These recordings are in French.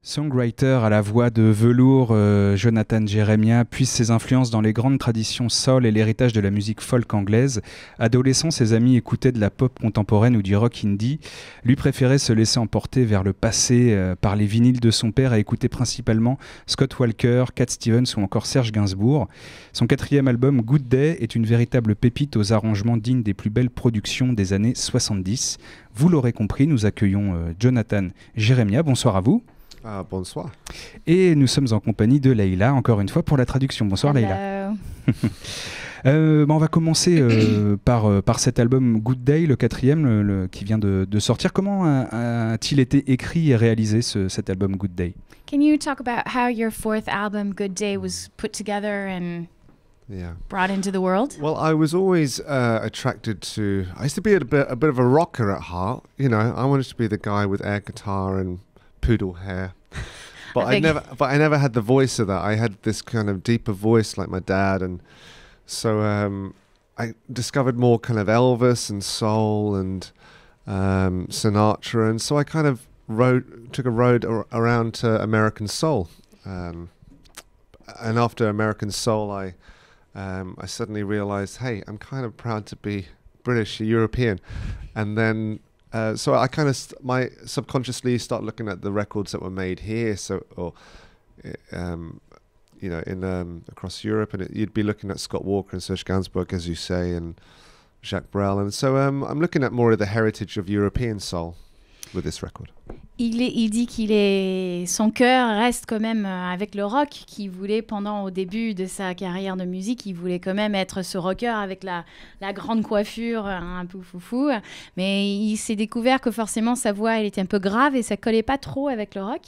Songwriter à la voix de velours, Jonathan Jeremiah puise ses influences dans les grandes traditions soul et l'héritage de la musique folk anglaise. Adolescent, ses amis écoutaient de la pop contemporaine ou du rock indie. Lui préférait se laisser emporter vers le passé par les vinyles de son père et écouter principalement Scott Walker, Cat Stevens ou encore Serge Gainsbourg. Son quatrième album, Good Day, est une véritable pépite aux arrangements dignes des plus belles productions des années 70. Vous l'aurez compris, nous accueillons Jonathan Jeremiah. Bonsoir à vous. Bonsoir. Et nous sommes en compagnie de Leïla, encore une fois, pour la traduction. Bonsoir Hello. Leïla. On va commencer par cet album Good Day, le quatrième qui vient de sortir. Comment a-t-il été écrit et réalisé cet album Good Day? Can you talk about how your fourth album, Good Day, was put together and brought into the world? Well, I was always attracted to... I used to be a bit of a rocker at heart. You know, I wanted to be the guy with air guitar and poodle hair. But I never had the voice of that. I had this kind of deeper voice like my dad, and so I discovered more kind of Elvis and soul and Sinatra, and so I kind of took a road around to American soul, and after American soul, I suddenly realized, hey, I'm kind of proud to be British, European, and then. So I kind of subconsciously start looking at the records that were made here, you know, in across Europe, and you'd be looking at Scott Walker and Serge Gainsbourg, as you say, and Jacques Brel, and so I'm looking at more of the heritage of European soul with this record. Il dit son cœur reste quand même avec le rock, qu'il voulait au début de sa carrière de musique, il voulait quand même être ce rocker avec la grande coiffure un peu foufou, mais il s'est découvert que forcément sa voix elle était un peu grave et ça collait pas trop avec le rock.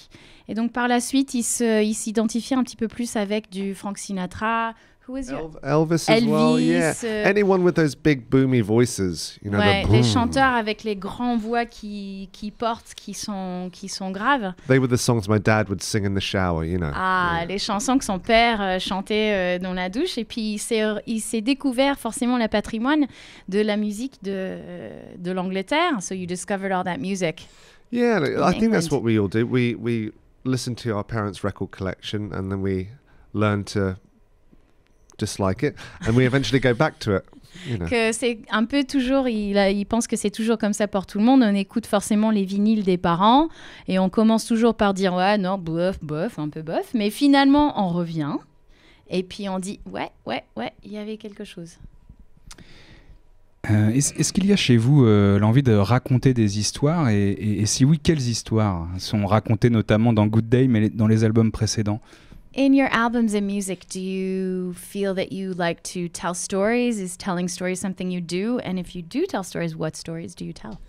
Et donc par la suite, il s'identifiait un petit peu plus avec du Frank Sinatra. Elvis as well, yeah. Anyone with those big boomy voices, you know. Ouais, les chanteurs avec les grands voix qui portent, qui sont graves. They were the songs my dad would sing in the shower, you know. Les chansons que son père chantait dans la douche. Et puis il s'est découvert forcément le patrimoine de la musique de l'Angleterre. So you discovered all that music. Yeah, I think that's what we all do. We listen to our parents' record collection and then we learn to dislike it, and we eventually go back to it. You know. Que c'est un peu toujours, il pense que c'est toujours comme ça pour tout le monde. On écoute forcément les vinyles des parents et on commence toujours par dire ouais, non, bof, un peu bof, mais finalement on revient et puis on dit ouais, il y avait quelque chose. Est-ce qu'il y a chez vous l'envie de raconter des histoires et si oui, quelles histoires sont racontées notamment dans Good Day, mais dans les albums précédents? In your albums and music, do you feel that you like to tell stories? Is telling stories something you do? And if you do tell stories, what stories do you tell?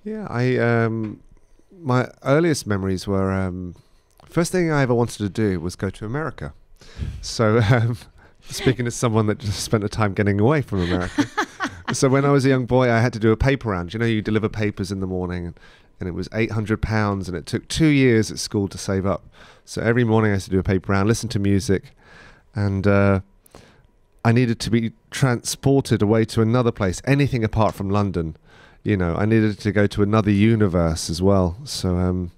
Yeah, my earliest memories were first thing I ever wanted to do was go to America. So speaking as someone that just spent the time getting away from America. So when I was a young boy, I had to do a paper round. You know, you deliver papers in the morning, and it was £800, and it took 2 years at school to save up. So every morning I used to do a paper round, listen to music, and I needed to be transported away to another place, anything apart from London. You know, I needed to go to another universe as well. So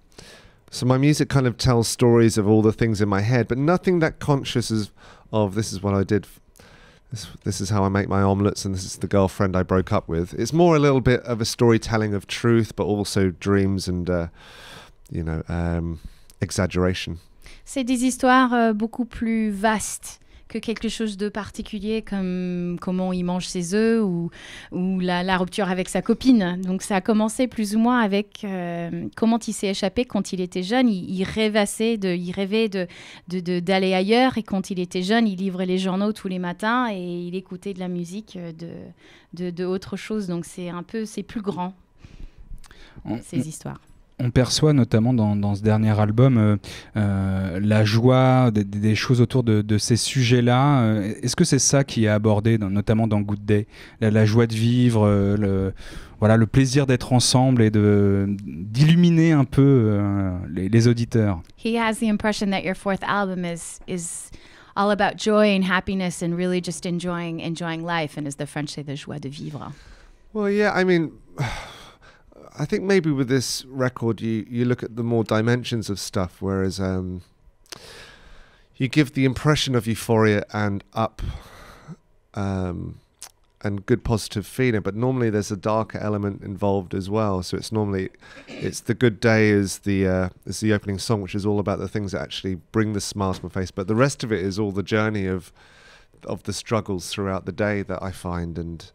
my music kind of tells stories of all the things in my head, but nothing that conscious of this is what I did. This is how I make my omelets, and this is the girlfriend I broke up with. It's more a little bit of a storytelling of truth, but also dreams and, you know, exaggeration. C'est des histoires beaucoup plus vastes que quelque chose de particulier comme comment il mange ses œufs ou la rupture avec sa copine. Donc ça a commencé plus ou moins avec comment il s'est échappé quand il était jeune. Il rêvait d'aller ailleurs, et quand il était jeune, il livrait les journaux tous les matins et il écoutait de la musique de autre chose. Donc c'est plus grand, ces histoires. On perçoit notamment dans ce dernier album la joie, des choses autour de ces sujets-là. Est-ce que c'est ça qui est abordé, notamment dans Good Day, la joie de vivre, le plaisir d'être ensemble et d'illuminer un peu les auditeurs? He has the impression that your fourth album is all about joy and happiness and really just enjoying life, and as the French say, the joie de vivre. Well, yeah, I mean, I think maybe with this record, you look at the more dimensions of stuff, whereas you give the impression of euphoria and and good positive feeling, but normally there's a darker element involved as well. So it's the good day is the opening song, which is all about the things that actually bring the smile to my face. But the rest of it is all the journey of the struggles throughout the day that I find, and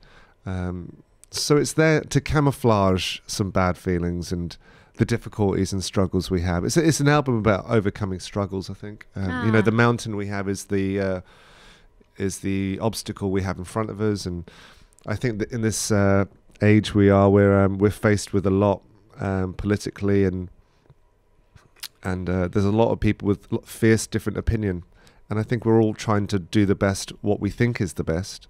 so it's there to camouflage some bad feelings and the difficulties and struggles we have. It's an album about overcoming struggles, I think. You know, the mountain we have is the obstacle we have in front of us, and I think that in this age we are, we're faced with a lot politically, and there's a lot of people with fierce different opinion, and I think we're all trying to do the best, what we think is the best.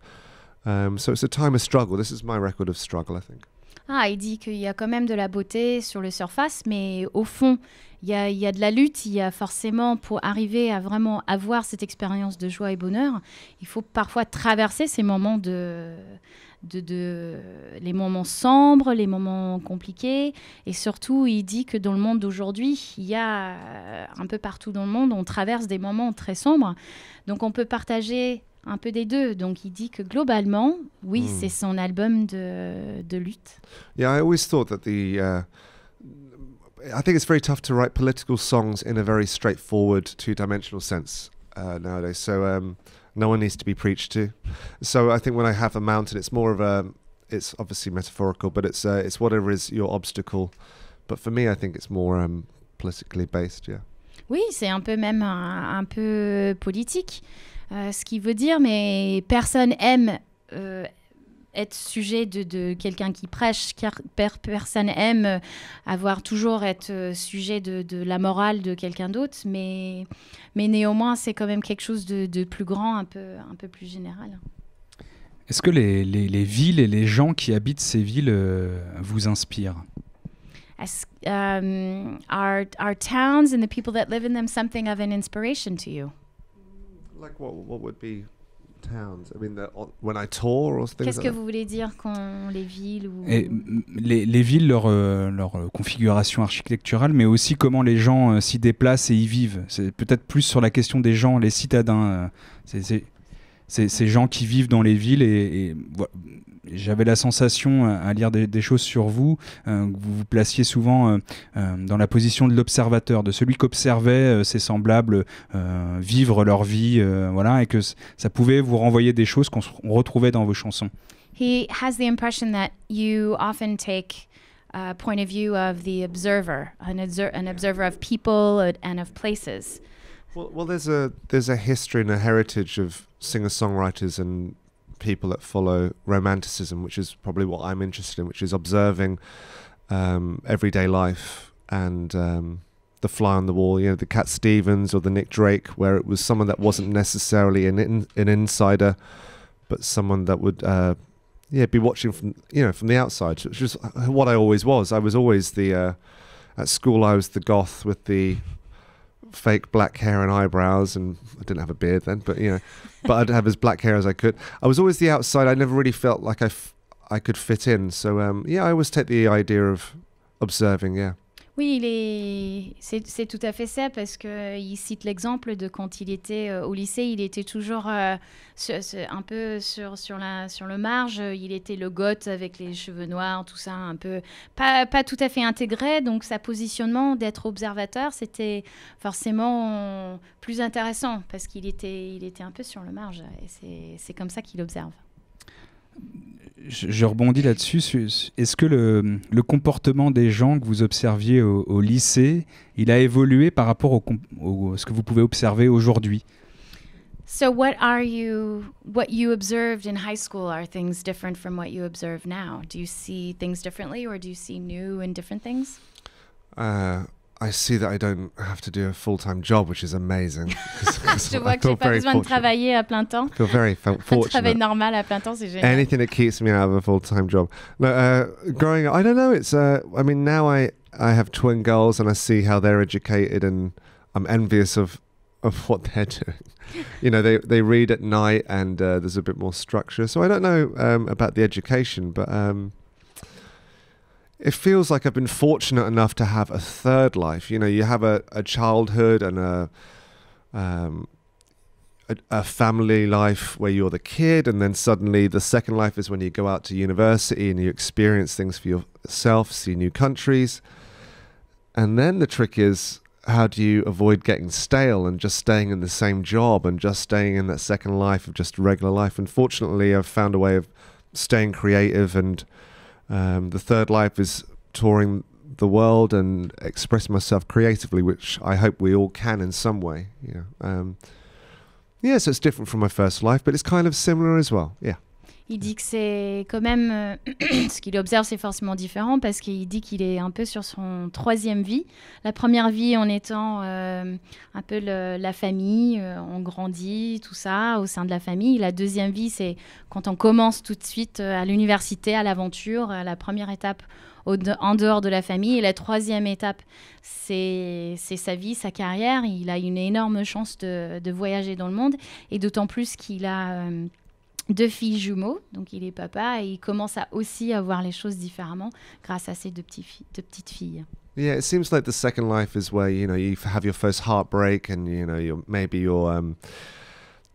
So it's a time of struggle. This is my record of struggle, I think. Ah, il dit qu'il y a quand même de la beauté sur le surface, mais au fond, il y a de la lutte. Il y a forcément, pour arriver à vraiment avoir cette expérience de joie et bonheur, il faut parfois traverser ces moments les moments sombres, les moments compliqués. Et surtout, il dit que dans le monde d'aujourd'hui, il y a un peu partout dans le monde, on traverse des moments très sombres. Donc, on peut partager un peu des deux. Donc, il dit que globalement, oui, c'est son album de lutte. Yeah, I always thought that I think it's very tough to write political songs in a very straightforward, two-dimensional sense nowadays. So no one needs to be preached to. So I think when I have a mountain, it's more of it's obviously metaphorical, but it's whatever is your obstacle. But for me, I think it's more politically based, yeah. Oui, c'est un peu même un peu politique. Ce qui veut dire, mais personne aime être sujet de quelqu'un qui prêche, car personne aime toujours être sujet de la morale de quelqu'un d'autre, mais néanmoins, c'est quand même quelque chose de plus grand, un peu plus général. Est-ce que les villes et les gens qui habitent ces villes vous inspirent? Are towns and the people that live in them something of an inspiration to you? Like what would be towns? I mean, when I tour or things. Qu'est-ce like que that? vous voulez dire quand les villes ou... Et les villes, leur configuration architecturale, mais aussi comment les gens s'y déplacent et y vivent. C'est peut-être plus sur la question des gens, les citadins. C'est ces gens qui vivent dans les villes et j'avais la sensation à lire des choses sur vous, que vous vous placiez souvent dans la position de l'observateur, de celui qu'observait ses semblables vivre leur vie, voilà, et que ça pouvait vous renvoyer des choses qu'on retrouvait dans vos chansons. He has the impression that you often take a point of view of the observer, an observer of people and of places. Well, there's a history and a heritage of singer-songwriters and people that follow romanticism, which is probably what I'm interested in, which is observing everyday life and the fly on the wall. You know, the Cat Stevens or the Nick Drake, where it was someone that wasn't necessarily an insider, but someone that would be watching from the outside, which is what I always was. I was always at school I was the goth with the fake black hair and eyebrows, and I didn't have a beard then, but I'd have as black hair as I could. I was always the outside. I never really felt like I could fit in. So I always take the idea of observing. Yeah. Oui, c'est tout à fait ça, parce qu'il cite l'exemple de quand il était au lycée, il était toujours un peu sur le marge, il était le goth avec les cheveux noirs, tout ça, un peu pas tout à fait intégré, donc sa positionnement d'être observateur, c'était forcément plus intéressant, parce qu'il était un peu sur le marge, et c'est comme ça qu'il observe. Je rebondis là-dessus. Est-ce que le comportement des gens que vous observiez au lycée, il a évolué par rapport à ce que vous pouvez observer aujourd'hui? So what you observed in high school, are things different from what you observe now? Do you see things differently, or do you see new and different things? I see that I don't have to do a full-time job, which is amazing. Je vois que j'ai pas besoin de travailler à plein temps. I feel very fortunate. Un travail normal à plein temps, c'est génial. Anything that keeps me out of a full-time job. No, growing up, I don't know. It's I mean, now I have twin girls and I see how they're educated, and I'm envious of what they're doing. You know, they read at night, and there's a bit more structure. So I don't know about the education, but it feels like I've been fortunate enough to have a third life. You know, you have a childhood and a family life where you're the kid, and then suddenly the second life is when you go out to university and you experience things for yourself, see new countries. And then the trick is, how do you avoid getting stale and just staying in the same job and just staying in that second life of just regular life? And fortunately, I've found a way of staying creative, and the third life is touring the world and expressing myself creatively, which I hope we all can in some way. You know, yeah, so it's different from my first life, but it's kind of similar as well. Yeah. Il dit que c'est quand même, ce qu'il observe, c'est forcément différent parce qu'il dit qu'il est un peu sur son troisième vie. La première vie en étant un peu la famille, on grandit, tout ça, au sein de la famille. La deuxième vie, c'est quand on commence tout de suite à l'université, à l'aventure, la première étape en dehors de la famille. Et la troisième étape, c'est sa vie, sa carrière. Il a une énorme chance de voyager dans le monde, et d'autant plus qu'il a... deux filles jumeaux, donc il est papa, et il commence à aussi à voir les choses différemment grâce à ces deux petites filles. Yeah, it seems like the second life is where, you know, you have your first heartbreak, and you know, maybe your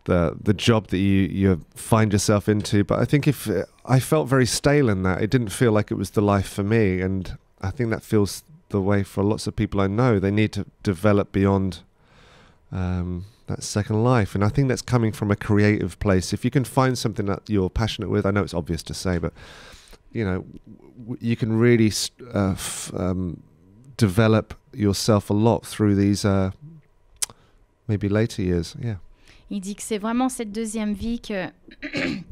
the job that you find yourself into. But I think if I felt very stale in that, it didn't feel like it was the life for me, and I think that feels the way for lots of people I know. They need to develop beyond that second life, and I think that's coming from a creative place. If you can find something that you're passionate with, I know it's obvious to say, but you know, you can really develop yourself a lot through these maybe later years. Yeah. Il dit que c'est vraiment cette deuxième vie que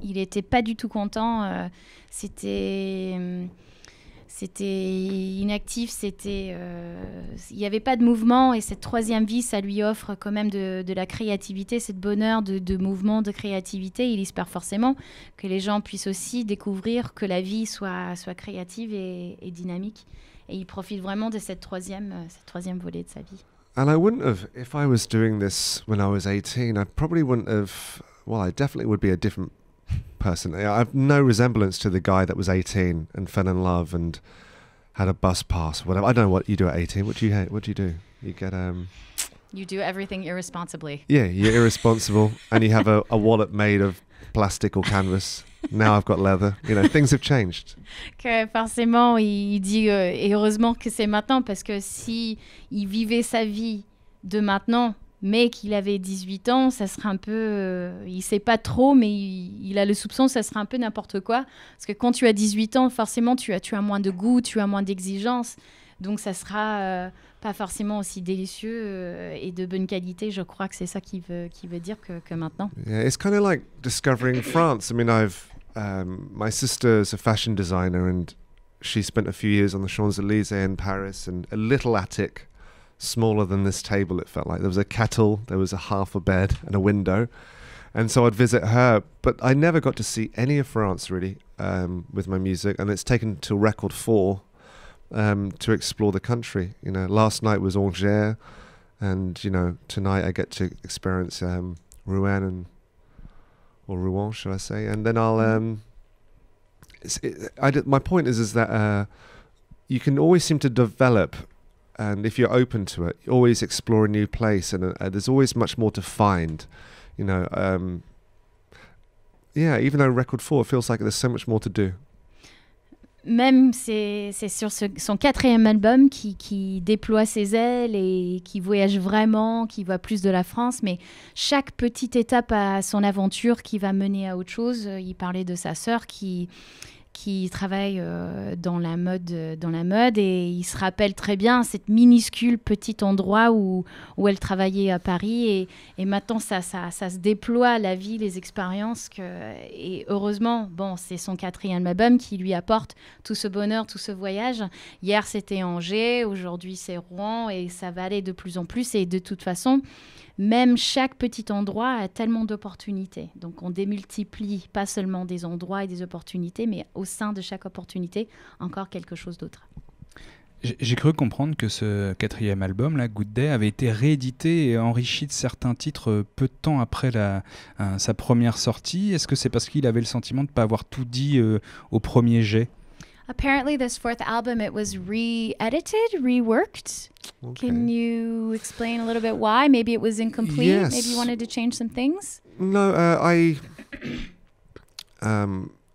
il était pas du tout content. C'était inactif, il n'y avait pas de mouvement, et cette troisième vie, ça lui offre quand même de la créativité, ce bonheur de mouvement, de créativité. Il espère forcément que les gens puissent aussi découvrir que la vie soit créative et dynamique. Et il profite vraiment de cette troisième volet de sa vie. And I wouldn't have, if I was doing this when I was 18, I probably wouldn't have, well, I definitely would be a different person. I have no resemblance to the guy that was 18 and fell in love and had a bus pass or whatever. I don't know what you do at 18. What do you do? You get You do everything irresponsibly. Yeah, you're irresponsible, and you have a wallet made of plastic or canvas. Now I've got leather. You know, things have changed. Que forcément, il dit, et heureusement que c'est maintenant, parce que si il vivait sa vie de maintenant, mais qu'il avait 18 ans, ça serait un peu... il sait pas trop, mais il a le soupçon, ça serait un peu n'importe quoi. Parce que quand tu as 18 ans, forcément, tu as moins de goût, tu as moins d'exigence. Donc, ça sera pas forcément aussi délicieux et de bonne qualité. Je crois que c'est ça qu'il veut dire que maintenant. Yeah, it's kind of like discovering France. I mean, my sister's a fashion designer, and she spent a few years on the Champs-Élysées in Paris, and a little attic, smaller than this table, it felt like. There was a kettle, there was a half a bed and a window. And so I'd visit her, but I never got to see any of France, really, with my music. And it's taken till record 4 to explore the country. You know, last night was Angers, and, you know, tonight I get to experience Rouen, or Rouen, should I say. And then my point is that you can always seem to develop. And if you're open to it, you always explore a new place, and there's always much more to find, you know. Yeah, even though record 4, it feels like there's so much more to do. Même c'est sur son 4e album qui déploie ses ailes et qui voyage vraiment, qui voit plus de la France, mais chaque petite étape à son aventure qui va mener à autre chose. Il parlait de sa sœur qui travaille dans la mode, et il se rappelle très bien cet minuscule petit endroit où elle travaillait à Paris, et maintenant ça se déploie, la vie, les expériences, et heureusement, bon, c'est son 4e album qui lui apporte tout ce bonheur, tout ce voyage. Hier c'était Angers, aujourd'hui c'est Rouen, et ça va aller de plus en plus, et de toute façon, même chaque petit endroit a tellement d'opportunités. Donc, on démultiplie pas seulement des endroits et des opportunités, mais au sein de chaque opportunité, encore quelque chose d'autre. J'ai cru comprendre que ce 4e album, là, Good Day, avait été réédité et enrichi de certains titres peu de temps après sa première sortie. Est-ce que c'est parce qu'il avait le sentiment de ne pas avoir tout dit au premier jet ? Apparently, this fourth album, it was re-edited, reworked. Okay. Can you explain a little bit why? Maybe it was incomplete. Yes. Maybe you wanted to change some things. No, I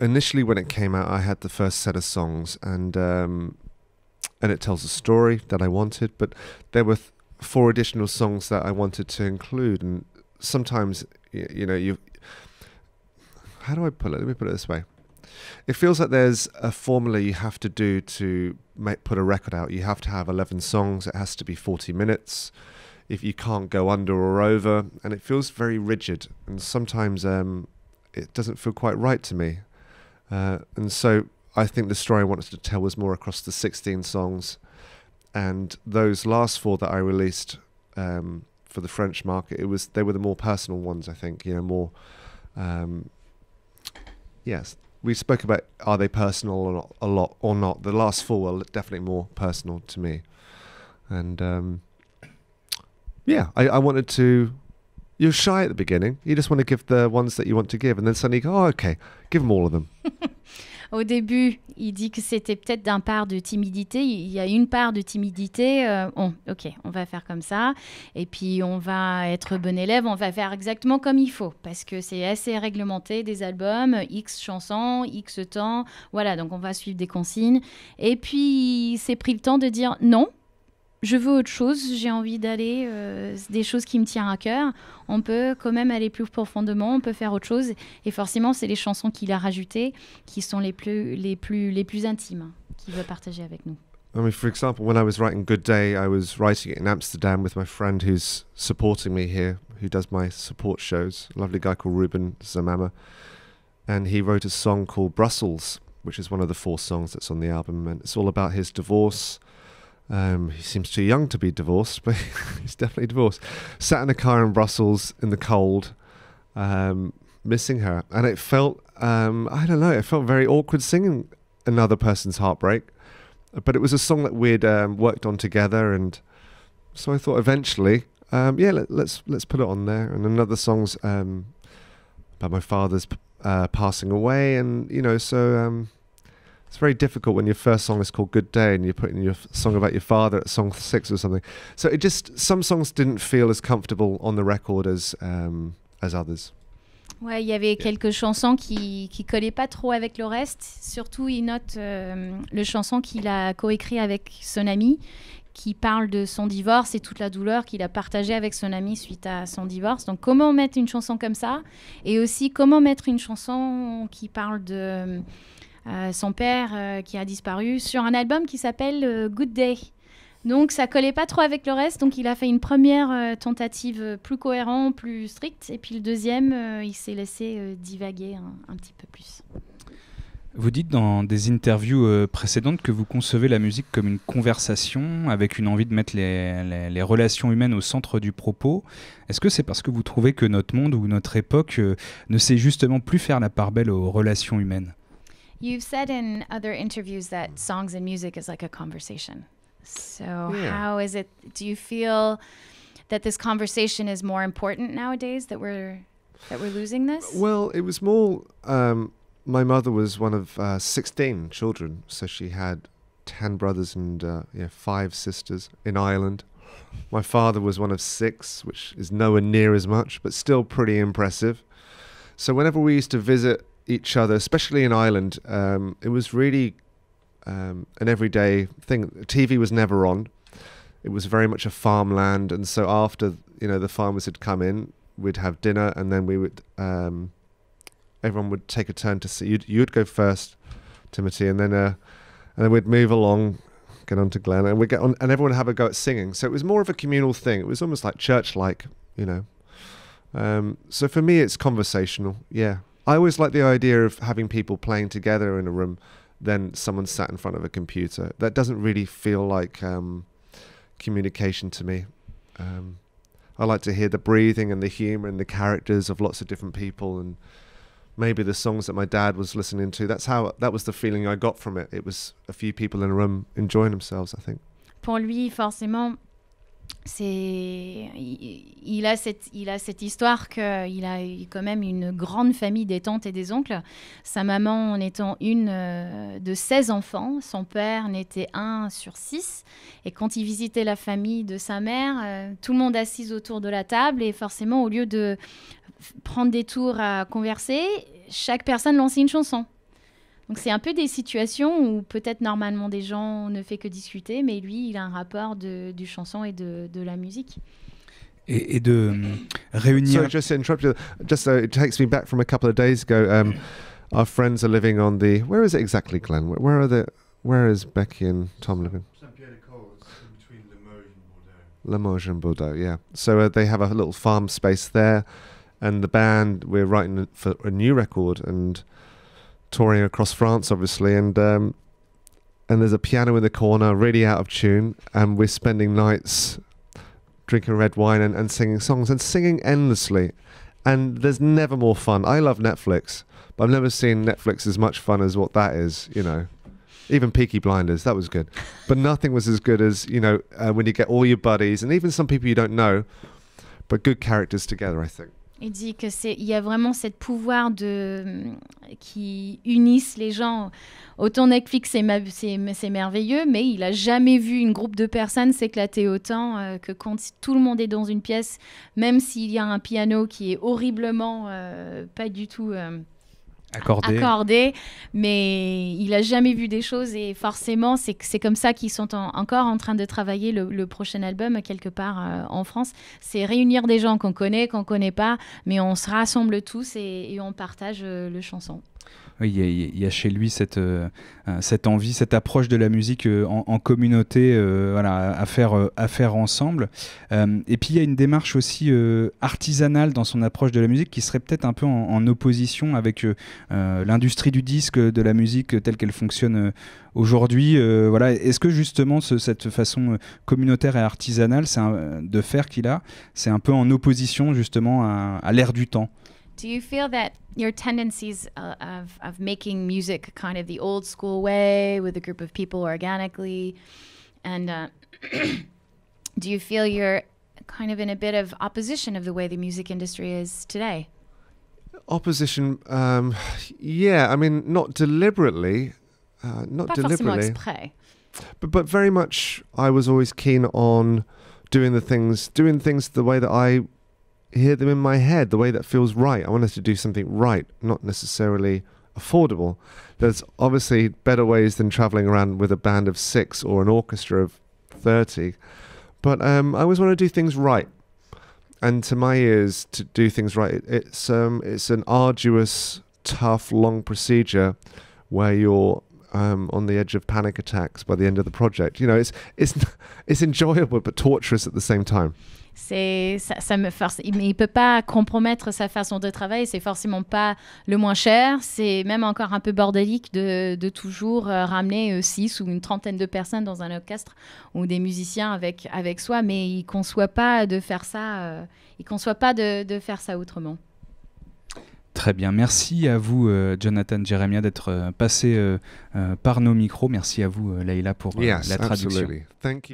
initially when it came out, I had the first set of songs, and it tells a story that I wanted, but there were 4 additional songs that I wanted to include, and sometimes you how do I put it? Let me put it this way. It feels like there's a formula you have to do to put a record out. You have to have 11 songs. It has to be 40 minutes. If you can't go under or over, and it feels very rigid. And sometimes it doesn't feel quite right to me. And so I think the story I wanted to tell was more across the 16 songs. And those last 4 that I released for the French market, they were the more personal ones, I think. More. Yes. We spoke about, are they personal or not, a lot or not. The last 4 were definitely more personal to me. And I wanted to... You're shy at the beginning. You just want to give the ones that you want to give. And then suddenly you go, oh, okay, give them all of them. Au début, il dit que c'était peut-être d'un part de timidité. Il y a une part de timidité. Ok, on va faire comme ça. Et puis, on va être bon élève. On va faire exactement comme il faut. Parce que c'est assez réglementé, des albums, X chansons, X temps. Voilà, donc on va suivre des consignes. Et puis, il s'est pris le temps de dire non. Je veux autre chose, j'ai envie d'aller des choses qui me tiennent à cœur. On peut quand même aller plus profondément, on peut faire autre chose. Et forcément, c'est les chansons qu'il a rajoutées qui sont les plus intimes qu'il veut partager avec nous. I mean, for example, when I was writing Good Day, I was writing it in Amsterdam with my friend who's supporting me here, who does my support shows, a lovely guy called Ruben Zamama. And he wrote a song called Brussels, which is one of the 4 songs that's on the album. And it's all about his divorce. He seems too young to be divorced, but he's definitely divorced. Sat in a car in Brussels in the cold, missing her. And it felt, I don't know, it felt very awkward singing another person's heartbreak. But it was a song that we'd worked on together. And so I thought eventually, let's put it on there. And another song's about my father's passing away. And, it's very difficult when your first song is called Good Day and you're putting your song about your father at song 6 or something. So some songs didn't feel as comfortable on the record as others. Ouais, il y avait quelques chansons qui collaient pas trop avec le reste. Surtout, il note le chanson qu'il a coécrit avec son ami, qui parle de son divorce et toute la douleur qu'il a partagée avec son ami suite à son divorce. Donc, comment mettre une chanson comme ça? Et aussi, comment mettre une chanson qui parle de... son père qui a disparu sur un album qui s'appelle Good Day. Donc ça collait pas trop avec le reste, donc il a fait une première tentative plus cohérente, plus stricte, et puis le deuxième, il s'est laissé divaguer un petit peu plus. Vous dites dans des interviews précédentes que vous concevez la musique comme une conversation, avec une envie de mettre les relations humaines au centre du propos. Est-ce que c'est parce que vous trouvez que notre monde ou notre époque ne sait justement plus faire la part belle aux relations humaines? You've said in other interviews that songs and music is like a conversation. So how is it, do you feel that this conversation is more important nowadays, that we're losing this? Well, it was more, my mother was one of 16 children, so she had 10 brothers and 5 sisters in Ireland. My father was one of 6, which is nowhere near as much, but still pretty impressive. So whenever we used to visit each other, especially in Ireland, it was really an everyday thing. TV was never on. It was very much a farmland, and so after the farmers had come in, we'd have dinner, and then we would everyone would take a turn to see. You'd go first, Timothy, and then we'd move along, get on to Glenn, and we'd get on, and everyone would have a go at singing. So it was more of a communal thing. It was almost like church-like, So for me, it's conversational. Yeah. I always like the idea of having people playing together in a room than someone sat in front of a computer. That doesn't really feel like communication to me. I like to hear the breathing and the humour and the characters of lots of different people, and maybe the songs that my dad was listening to. That was the feeling I got from it. It was a few people in a room enjoying themselves, I think. Pour lui, forcément, il il a cette histoire qu'il a quand même une grande famille des tantes et des oncles. Sa maman en étant une de 16 enfants, son père n'était 1 sur 6. Et quand il visitait la famille de sa mère, tout le monde assis autour de la table et forcément, au lieu de prendre des tours à converser, chaque personne lançait une chanson. Donc c'est un peu des situations où peut-être normalement des gens ne font que discuter, mais lui, il a un rapport du chanson et de la musique. Et de réunir... Sorry, just to interrupt you. Just it takes me back from a couple of days ago. Our friends are living on the... Where is it exactly, Glenn? Where is Becky and Tom living? Between Limoges and Bordeaux. Limoges and Bordeaux, yeah. So they have a little farm space there, and the band, we're writing for a new record and touring across France, obviously, and there's a piano in the corner, really out of tune, and we're spending nights drinking red wine and singing songs and singing endlessly. And there's never more fun. I love Netflix, but I've never seen Netflix as much fun as what that is, you know. Even Peaky Blinders, that was good. But nothing was as good as, you know, when you get all your buddies, and even some people you don't know, but good characters together, I think. Il dit il y a vraiment ce pouvoir qui unissent les gens. Autant Netflix, c'est merveilleux, mais il n'a jamais vu une groupe de personnes s'éclater autant que quand tout le monde est dans une pièce, même s'il y a un piano qui est horriblement pas du tout accordé, mais il n'a jamais vu des choses et forcément, c'est comme ça qu'ils sont encore en train de travailler le prochain album quelque part en France. C'est réunir des gens qu'on connaît pas, mais on se rassemble tous et on partage le chanson. Oui, il y a chez lui cette envie, cette approche de la musique en communauté, voilà, à faire ensemble. Et puis il y a une démarche aussi artisanale dans son approche de la musique qui serait peut-être un peu en opposition avec l'industrie du disque, de la musique telle qu'elle fonctionne aujourd'hui. Voilà. Est-ce que justement cette façon communautaire et artisanale de faire qu'il a, c'est un peu en opposition justement à l'ère du temps? Do you feel that your tendencies of making music kind of the old school way with a group of people organically, and do you feel you're kind of in a bit of opposition of the way the music industry is today? Opposition, yeah. I mean, not deliberately, Pas forcément exprès. but very much. I was always keen on doing things the way that I hear them in my head, the way that feels right. I wanted to do something right, not necessarily affordable. There's obviously better ways than traveling around with a band of 6 or an orchestra of 30, but I always want to do things right. And to my ears, to do things right, it's an arduous, tough, long procedure where you're on the edge of panic attacks by the end of the project. You know, it's enjoyable but torturous at the same time. Ça me force. Mais il peut pas compromettre sa façon de travailler. C'est forcément pas le moins cher. C'est même encore un peu bordélique de toujours ramener 6 ou une trentaine de personnes dans un orchestre ou des musiciens avec soi. Mais il conçoit pas de faire ça. Il conçoit pas de faire ça autrement. Très bien, merci à vous Jonathan Jeremiah d'être passé par nos micros. Merci à vous Leïla pour la traduction. Absolutely. Thank you.